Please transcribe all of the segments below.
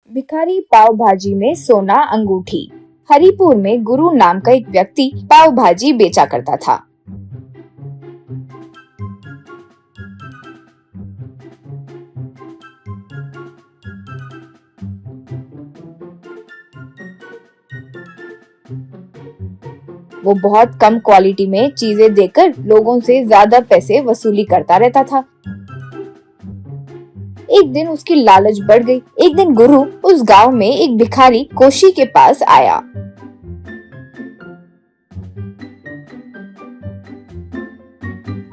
भिखारी पाव भाजी में सोना अंगूठी। हरिपुर में गुरु नाम का एक व्यक्ति पाव भाजी बेचा करता था। वो बहुत कम क्वालिटी में चीजें देकर लोगों से ज्यादा पैसे वसूली करता रहता था। एक दिन उसकी लालच बढ़ गई। एक दिन गुरु उस गांव में एक भिखारी कोशी के पास आया।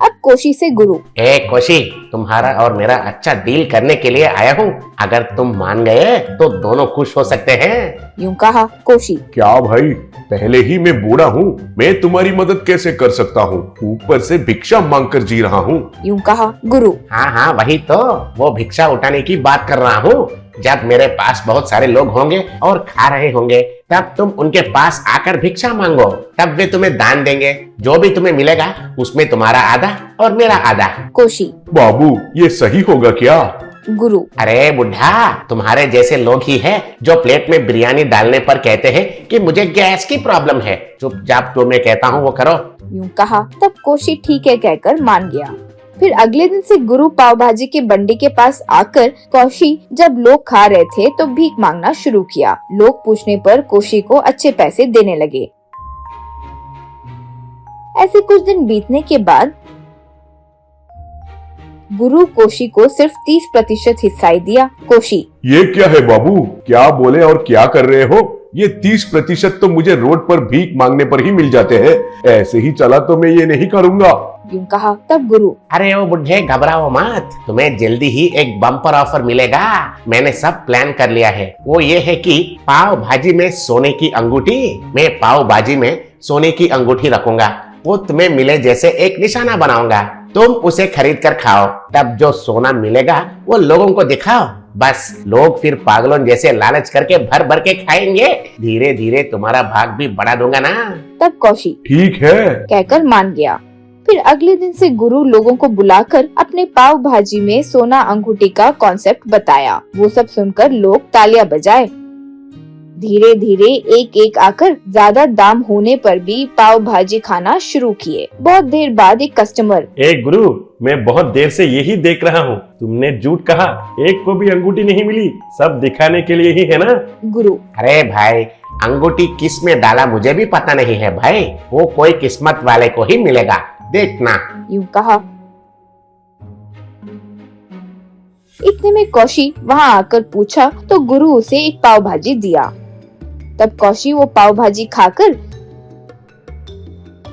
अब कोशी से गुरु, ए कोशी, तुम्हारा और मेरा अच्छा डील करने के लिए आया हूँ। अगर तुम मान गए तो दोनों खुश हो सकते हैं। यूं कहा कोशी। क्या भाई, पहले ही मैं बूढ़ा हूँ, मैं तुम्हारी मदद कैसे कर सकता हूँ? ऊपर से भिक्षा मांगकर जी रहा हूँ। यूं कहा गुरु। हाँ हाँ, वही तो, वो भिक्षा उठाने की बात कर रहा हूँ। जब मेरे पास बहुत सारे लोग होंगे और खा रहे होंगे, तब तुम उनके पास आकर भिक्षा मांगो, तब वे तुम्हें दान देंगे। जो भी तुम्हें मिलेगा उसमें तुम्हारा आधा और मेरा आधा। कोशी। बाबू, ये सही होगा क्या? गुरु। अरे बुढ़ा, तुम्हारे जैसे लोग ही हैं जो प्लेट में बिरयानी डालने पर कहते हैं कि मुझे गैस की प्रॉब्लम है। चुपचाप जो मैं कहता हूँ वो करो। यूं कहा। तब कोशी ठीक है कहकर मान गया। फिर अगले दिन से गुरु पाव भाजी के बंडी के पास आकर कोशी जब लोग खा रहे थे तो भीख मांगना शुरू किया। लोग पूछने पर कोशी को अच्छे पैसे देने लगे। ऐसे कुछ दिन बीतने के बाद गुरु कोशी को सिर्फ 30% हिस्सा ही दिया। कोशी। ये क्या है बाबू, क्या बोले और क्या कर रहे हो? ये 30% तो मुझे रोड पर भीख मांगने पर ही मिल जाते हैं। ऐसे ही चला तो मैं ये नहीं करूँगा। यूं कहा। तब गुरु। अरे ओ बुढ़े, घबराओ मत, तुम्हें जल्दी ही एक बम्पर ऑफर मिलेगा। मैंने सब प्लान कर लिया है। वो ये है कि पाव भाजी में सोने की अंगूठी, मैं पाव भाजी में सोने की अंगूठी रखूंगा। वो तुम्हें मिले जैसे एक निशाना बनाऊंगा। तुम उसे खरीद कर खाओ, तब जो सोना मिलेगा वो लोगों को दिखाओ। बस लोग फिर पागलों जैसे लालच करके भर भर के खाएंगे। धीरे धीरे तुम्हारा भाग भी बढ़ा दूंगा ना। तब कोशी ठीक है कहकर मान गया। फिर अगले दिन से गुरु लोगों को बुलाकर अपने पाव भाजी में सोना अंगूठी का कॉन्सेप्ट बताया। वो सब सुनकर लोग तालियां बजाए। धीरे धीरे एक एक आकर ज्यादा दाम होने पर भी पाव भाजी खाना शुरू किए। बहुत देर बाद एक कस्टमर। ए गुरु, मैं बहुत देर से यही देख रहा हूँ, तुमने झूठ कहा, एक को भी अंगूठी नहीं मिली, सब दिखाने के लिए ही है ना? गुरु। अरे भाई, अंगूठी किस में डाला मुझे भी पता नहीं है भाई, वो कोई किस्मत वाले को ही मिलेगा, देखना। यूं कहा। इतने में कोशी वहाँ आकर पूछा तो गुरु उसे एक पाव भाजी दिया। तब कोशी वो पाव भाजी खाकर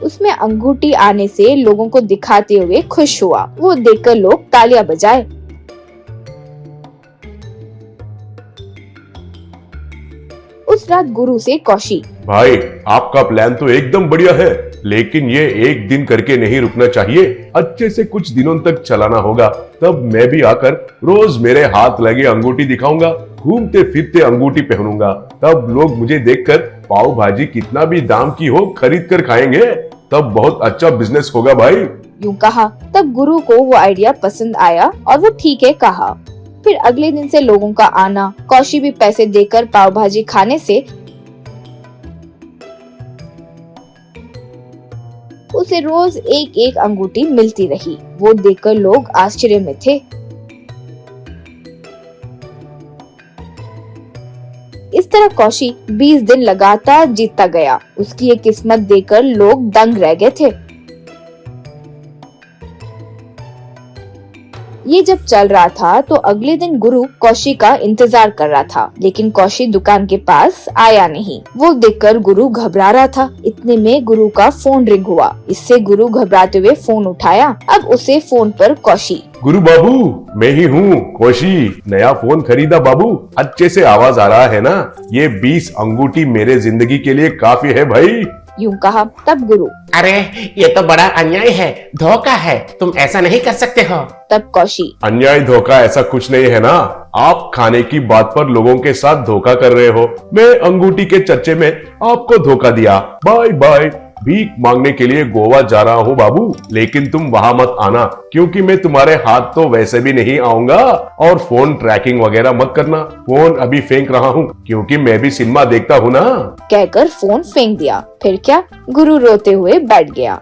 उसमें अंगूठी आने से लोगों को दिखाते हुए खुश हुआ। वो देखकर लोग तालियां बजाए। उस रात गुरु से कोशी। भाई, आपका प्लान तो एकदम बढ़िया है, लेकिन ये एक दिन करके नहीं रुकना चाहिए। अच्छे से कुछ दिनों तक चलाना होगा। तब मैं भी आकर रोज मेरे हाथ लगे अंगूठी दिखाऊंगा, घूमते फिरते अंगूठी पहनूंगा। तब लोग मुझे देखकर पाव भाजी कितना भी दाम की हो खरीद कर खाएंगे। तब बहुत अच्छा बिजनेस होगा भाई। यूं कहा। तब गुरु को वो आइडिया पसंद आया और वो ठीक है कहा। फिर अगले दिन से लोगों का आना, कोशी भी पैसे देकर पाव भाजी खाने से उसे रोज एक एक अंगूठी मिलती रही। वो देखकर लोग आश्चर्य में थे। इस तरह कोशी 20 दिन लगातार जीतता गया। उसकी ये किस्मत देखकर लोग दंग रह गए थे। ये जब चल रहा था तो अगले दिन गुरु कोशी का इंतजार कर रहा था, लेकिन कोशी दुकान के पास आया नहीं। वो देखकर गुरु घबरा रहा था। इतने में गुरु का फोन रिंग हुआ। इससे गुरु घबराते हुए फोन उठाया। अब उसे फोन पर कोशी। गुरु बाबू, मैं ही हूँ कोशी। नया फोन खरीदा बाबू, अच्छे से आवाज आ रहा है ना? ये 20 अंगूठी मेरे जिंदगी के लिए काफी है भाई। यूं कहा। तब गुरु। अरे ये तो बड़ा अन्याय है, धोखा है, तुम ऐसा नहीं कर सकते हो। तब कोशी। अन्याय धोखा ऐसा कुछ नहीं है ना। आप खाने की बात पर लोगों के साथ धोखा कर रहे हो। मैं अंगूठी के चर्चे में आपको धोखा दिया। Bye bye. भीख मांगने के लिए गोवा जा रहा हूँ बाबू, लेकिन तुम वहां मत आना क्योंकि मैं तुम्हारे हाथ तो वैसे भी नहीं आऊंगा। और फोन ट्रैकिंग वगैरह मत करना, फोन अभी फेंक रहा हूँ क्योंकि मैं भी सिनेमा देखता हूँ ना। कहकर फोन फेंक दिया। फिर क्या, गुरु रोते हुए बैठ गया।